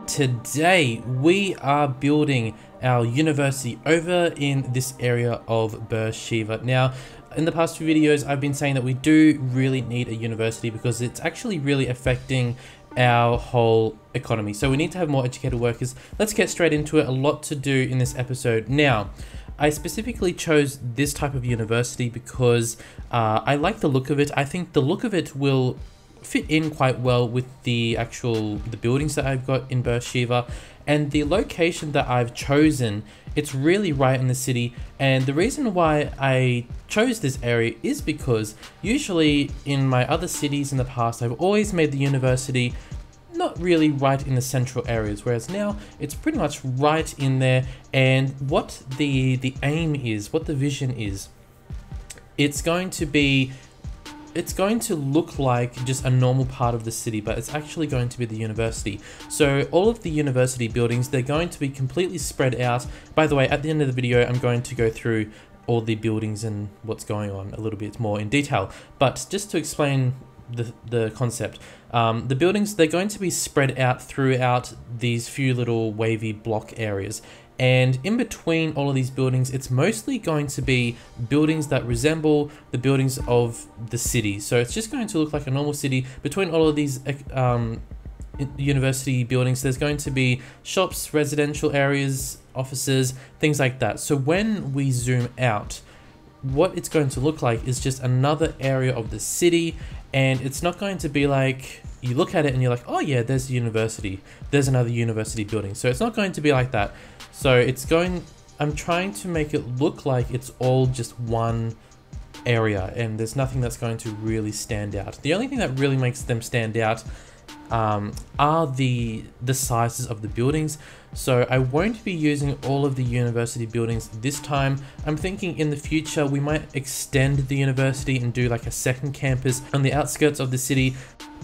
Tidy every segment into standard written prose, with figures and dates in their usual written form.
Today we are building our university over in this area of Beersheba. Now, in the past few videos, I've been saying that we do really need a university because it's actually really affecting our whole economy. So we need to have more educated workers. Let's get straight into it. A lot to do in this episode. Now, I specifically chose this type of university because I like the look of it. I think the look of it will fit in quite well with the buildings that I've got in Beersheba, and the location that I've chosen, it's really right in the city. And the reason why I chose this area is because usually in my other cities in the past, I've always made the university not really right in the central areas, whereas now it's pretty much right in there. And what the aim is, what the vision is, it's going to look like just a normal part of the city, but it's actually going to be the university. So all of the university buildings, they're going to be completely spread out. By the way, at the end of the video, I'm going to go through all the buildings and what's going on a little bit more in detail. But just to explain the concept, the buildings, they're going to be spread out throughout these few little wavy block areas. And in between all of these buildings, it's mostly going to be buildings that resemble the buildings of the city. So it's just going to look like a normal city. Between all of these university buildings, there's going to be shops, residential areas, offices, things like that. So when we zoom out, what it's going to look like is just another area of the city. And it's not going to be like, you look at it and you're like, oh yeah, there's a university, there's another university building. So it's not going to be like that. So I'm trying to make it look like it's all just one area and there's nothing that's going to really stand out. The only thing that really makes them stand out are the sizes of the buildings. So I won't be using all of the university buildings this time. I'm thinking in the future we might extend the university and do like a second campus on the outskirts of the city.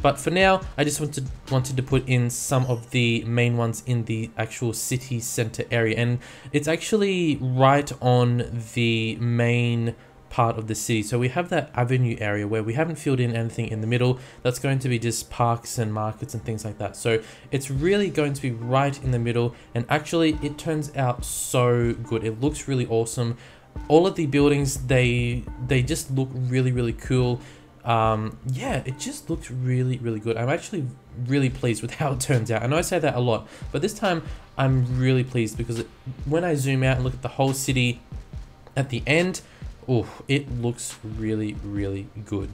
But for now, I just wanted to put in some of the main ones in the actual city center area. And it's actually right on the main part of the city. So we have that avenue area where we haven't filled in anything in the middle. That's going to be just parks and markets and things like that. So it's really going to be right in the middle. And actually it turns out so good. It looks really awesome. All of the buildings, they just look really, really cool. Yeah, it just looks really, really good. I'm actually really pleased with how it turns out. I know I say that a lot, but this time I'm really pleased because when I zoom out and look at the whole city at the end, oh, it looks really, really good.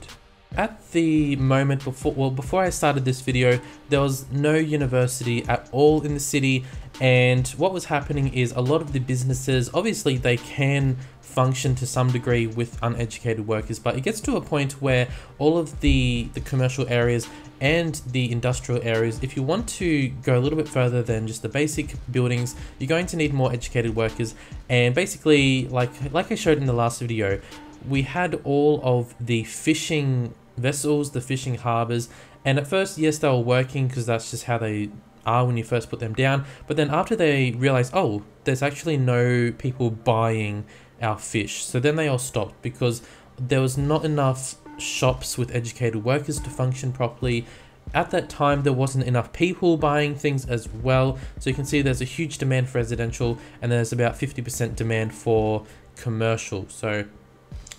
At the moment before I started this video, there was no university at all in the city. And what was happening is a lot of the businesses, obviously they can function to some degree with uneducated workers, but it gets to a point where all of the commercial areas and the industrial areas, if you want to go a little bit further than just the basic buildings, you're going to need more educated workers. And basically, like I showed in the last video, we had all of the fishing vessels, the fishing harbors, and at first, yes, they were working because that's just how they are when you first put them down. But then after they realized, oh, there's actually no people buying our fish, so then they all stopped because there was not enough shops with educated workers to function properly. At that time, there wasn't enough people buying things as well. So you can see there's a huge demand for residential and there's about 50% demand for commercial. So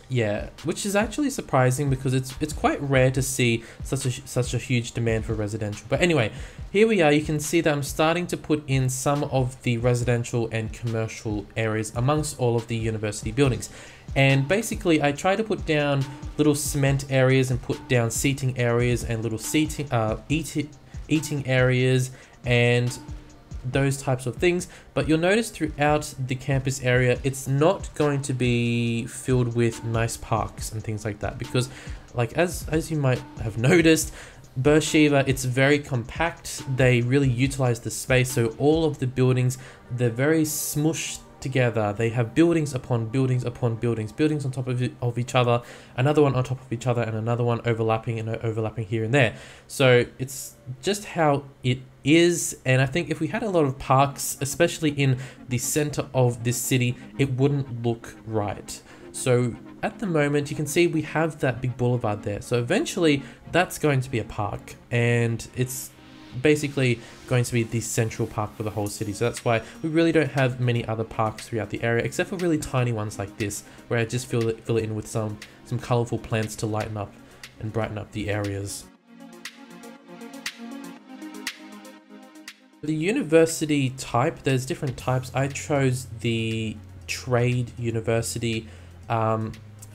yeah, which is actually surprising because it's quite rare to see such a huge demand for residential. But anyway, here we are. You can see that I'm starting to put in some of the residential and commercial areas amongst all of the university buildings. And basically, I try to put down little cement areas and put down seating areas and little eating areas and those types of things. But you'll notice throughout the campus area, it's not going to be filled with nice parks and things like that, because like as you might have noticed, Beersheba, it's very compact. They really utilize the space, so all of the buildings, they're very smushed together. They have buildings upon buildings upon buildings, buildings on top of each other, another one on top of each other, and another one overlapping and overlapping here and there. So it's just how it is. And I think if we had a lot of parks, especially in the center of this city, it wouldn't look right. So at the moment, you can see we have that big boulevard there. So eventually that's going to be a park, and it's basically going to be the central park for the whole city. So that's why we really don't have many other parks throughout the area, except for really tiny ones like this, where I just fill it in with some colorful plants to lighten up and brighten up the areas. The university type, there's different types. I chose the trade university,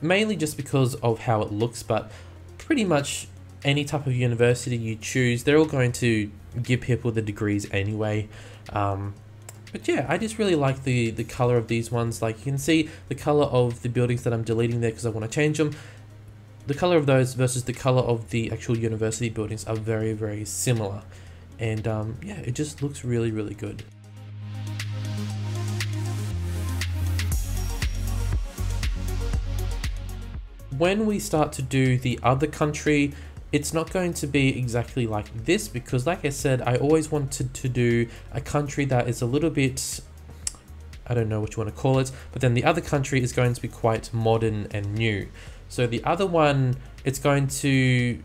mainly just because of how it looks, but pretty much any type of university you choose, they're all going to give people the degrees anyway. But yeah, I just really like the color of these ones. Like, you can see the color of the buildings that I'm deleting there because I want to change them. The color of those versus the color of the actual university buildings are very, very similar. And yeah, it just looks really, really good. When we start to do the other country, it's not going to be exactly like this, because like I said, I always wanted to do a country that is a little bit, I don't know what you want to call it, but then the other country is going to be quite modern and new. So the other one, it's going to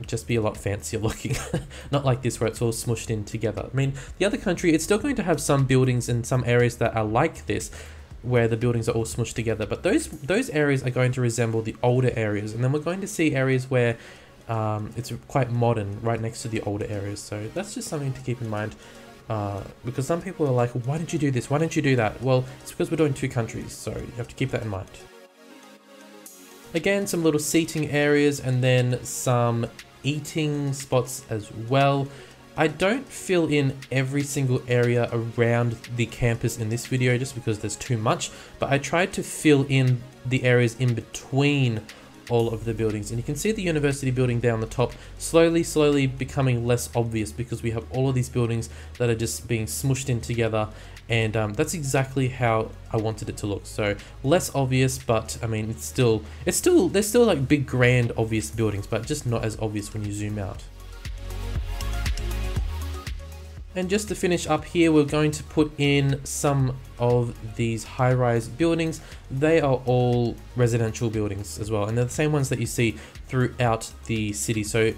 just be a lot fancier looking. Not like this where it's all smushed in together. I mean, the other country, it's still going to have some buildings in some areas that are like this, where the buildings are all smushed together, but those areas are going to resemble the older areas, and then we're going to see areas where it's quite modern right next to the older areas. So that's just something to keep in mind, because some people are like, why didn't you do this, why didn't you do that? Well, it's because we're doing two countries, so you have to keep that in mind. Again, some little seating areas and then some eating spots as well. I don't fill in every single area around the campus in this video just because there's too much, but I tried to fill in the areas in between all of the buildings, and you can see the university building down the top slowly becoming less obvious because we have all of these buildings that are just being smushed in together, and that's exactly how I wanted it to look. So less obvious, but I mean, they're still like big grand obvious buildings, but just not as obvious when you zoom out. And just to finish up here, we're going to put in some of these high-rise buildings. They are all residential buildings as well, and they're the same ones that you see throughout the city. So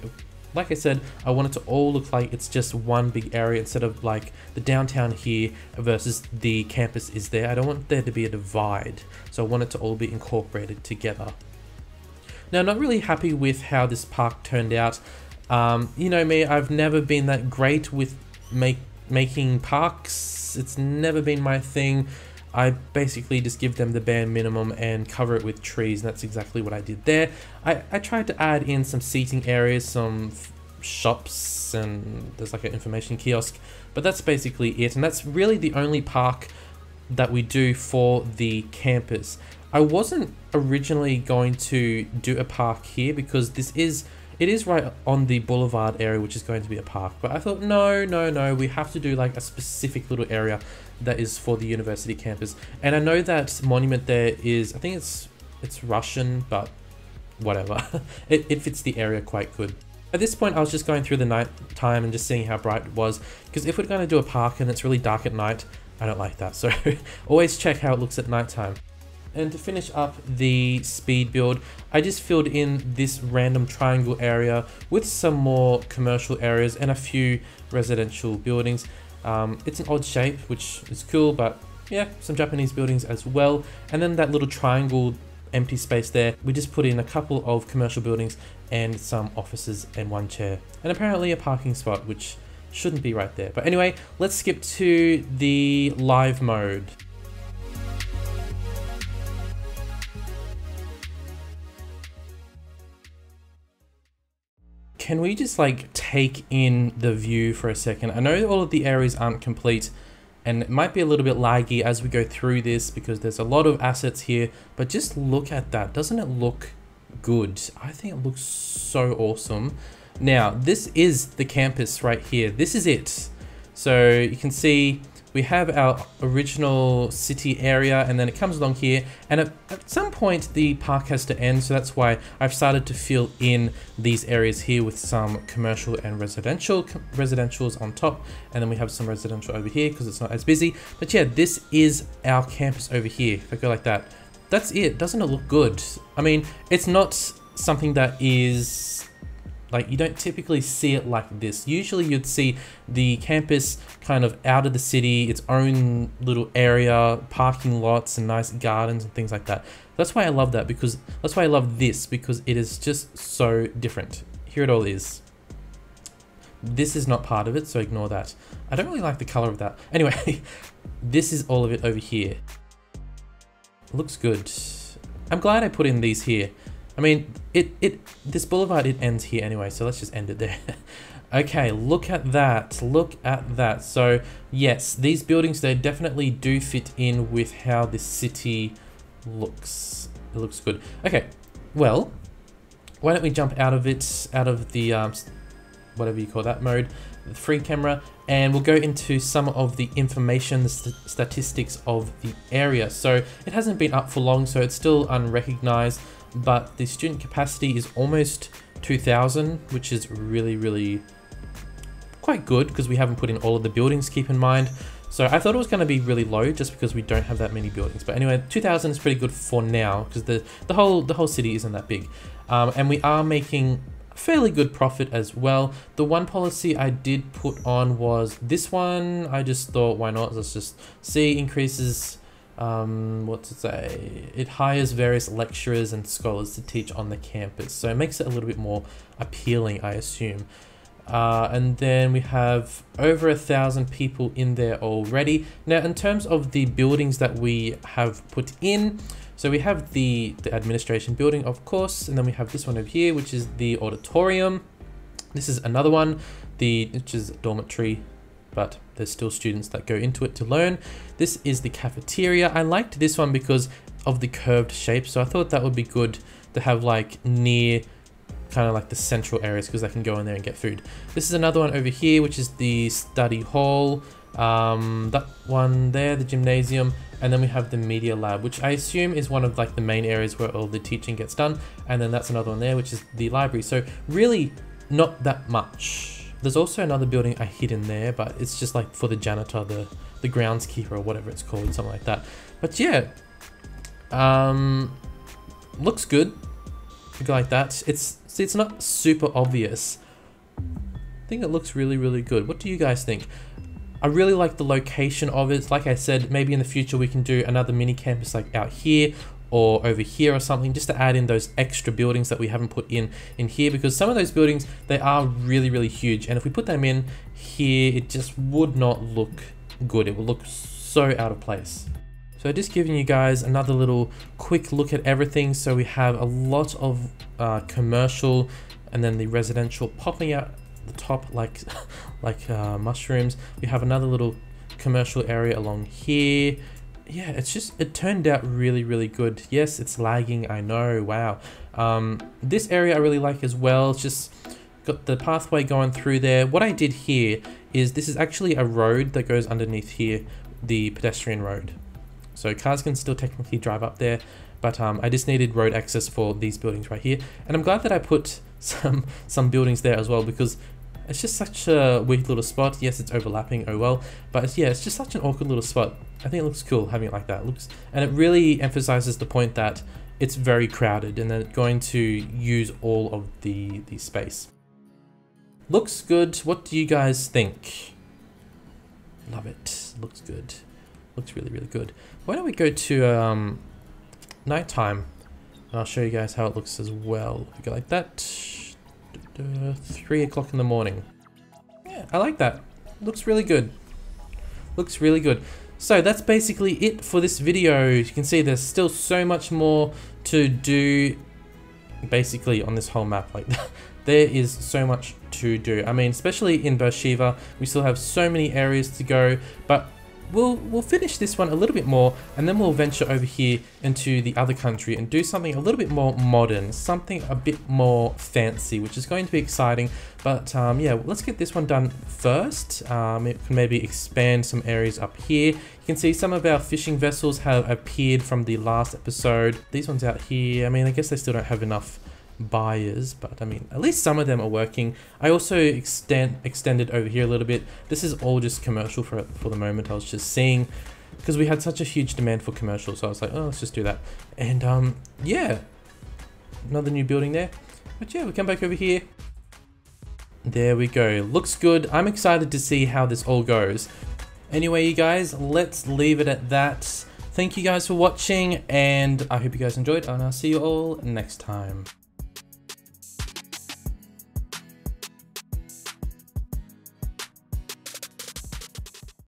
like I said, I want it to all look like it's just one big area instead of like the downtown here versus the campus is there. I don't want there to be a divide, so I want it to all be incorporated together. Now, not really happy with how this park turned out. You know me, I've never been that great with making parks. It's never been my thing. I basically just give them the bare minimum and cover it with trees, and that's exactly what I did there. I tried to add in some seating areas, some shops, and there's like an information kiosk, but that's basically it, and that's really the only park that we do for the campus. I wasn't originally going to do a park here because it is right on the boulevard area, which is going to be a park. But I thought, no, we have to do like a specific little area that is for the university campus. And I know that monument there is, I think it's Russian, but whatever. It fits the area quite good. At this point, I was just going through the night time and just seeing how bright it was, because if we're going to do a park and it's really dark at night, I don't like that. So always check how it looks at nighttime. And to finish up the speed build, I just filled in this random triangle area with some more commercial areas and a few residential buildings. It's an odd shape, which is cool, but yeah, some Japanese buildings as well. And then that little triangle empty space there, we just put in a couple of commercial buildings and some offices and one chair. And apparently a parking spot, which shouldn't be right there. But anyway, let's skip to the live mode. Can we just like take in the view for a second? I know all of the areas aren't complete and it might be a little bit laggy as we go through this because there's a lot of assets here, but just look at that. Doesn't it look good? I think it looks so awesome. Now, this is the campus right here. This is it. So you can see we have our original city area, and then it comes along here, and at some point the park has to end, so that's why I've started to fill in these areas here with some commercial and residentials on top, and then we have some residential over here because it's not as busy. But yeah, this is our campus over here. If I go like that, that's it. Doesn't it look good? I mean, it's not something that is Like, you don't typically see it like this. Usually you'd see the campus kind of out of the city, its own little area, parking lots and nice gardens and things like that. That's why I love that, because that's why I love this, because it is just so different. Here it all is. This is not part of it, so ignore that. I don't really like the color of that. Anyway, this is all of it over here. Looks good. I'm glad I put in these here. I mean, this boulevard, it ends here anyway, so let's just end it there. Okay, look at that. Look at that. So, yes, these buildings, they definitely do fit in with how this city looks. It looks good. Okay, well, why don't we jump out of it, out of the, whatever you call that mode, the free camera, and we'll go into some of the information, the statistics of the area. So, it hasn't been up for long, so it's still unrecognized, but the student capacity is almost 2,000, which is really, really quite good, because we haven't put in all of the buildings, keep in mind. So I thought it was going to be really low just because we don't have that many buildings. But anyway, 2,000 is pretty good for now, because the whole city isn't that big. And we are making fairly good profit as well. The one policy I did put on was this one. I just thought, why not? Let's just see. Increases, what to say? It hires various lecturers and scholars to teach on the campus. So it makes it a little bit more appealing, I assume. And then we have over 1,000 people in there already. Now, in terms of the buildings that we have put in, so we have the administration building, of course, and then we have this one over here, which is the auditorium. This is another one, which is dormitory, but there's still students that go into it to learn. This is the cafeteria. I liked this one because of the curved shape, so I thought that would be good to have like near kind of like the central areas, because they can go in there and get food. This is another one over here, which is the study hall. That one there, the gymnasium, and then we have the media lab, which I assume is one of like the main areas where all the teaching gets done. And then that's another one there, which is the library. So really not that much. There's also another building I hid in there, but it's just like for the janitor, the groundskeeper or whatever it's called, something like that. But yeah, looks good. Like that. It's not super obvious. I think it looks really, really good. What do you guys think? I really like the location of it. Like I said, maybe in the future we can do another mini campus like out here or over here or something, just to add in those extra buildings that we haven't put in here, because some of those buildings, they are really, really huge. And if we put them in here, it just would not look good. It will look so out of place. So just giving you guys another little quick look at everything. So we have a lot of commercial, and then the residential popping out the top like mushrooms. We have another little commercial area along here. Yeah, it turned out really, really good. Yes, it's lagging, I know, wow. This area I really like as well. It's just got the pathway going through there. What I did here is, this is actually a road that goes underneath here, the pedestrian road. So cars can still technically drive up there, but I just needed road access for these buildings right here. And I'm glad that I put some buildings there as well, because it's just such a weird little spot. Yes, it's overlapping, oh well, but it's just such an awkward little spot. I think it looks cool having it like that. And it really emphasizes the point that it's very crowded, and they're going to use all of the space. Looks good. What do you guys think? Love it. Looks good. Looks really, really good. Why don't we go to nighttime, and I'll show you guys how it looks as well. We go like that. 3 o'clock in the morning. Yeah, I like that. Looks really good. Looks really good. So that's basically it for this video. You can see there's still so much more to do basically on this whole map. Like, there is so much to do. I mean, especially in Beersheba, we still have so many areas to go, but we'll finish this one a little bit more, and then we'll venture over here into the other country and do something a little bit more modern, something a bit more fancy, which is going to be exciting. But yeah, let's get this one done first. It can maybe expand some areas up here. You can see some of our fishing vessels have appeared from the last episode. These ones out here, I mean, I guess they still don't have enough buyers, but I mean, at least some of them are working. I also extended over here a little bit. This is all just commercial for the moment. I was just seeing, because we had such a huge demand for commercial, so I was like, oh, let's just do that. And yeah, another new building there. But yeah, we come back over here. There we go. Looks good. I'm excited to see how this all goes. Anyway, you guys, let's leave it at that. Thank you guys for watching, and I hope you guys enjoyed, and I'll see you all next time.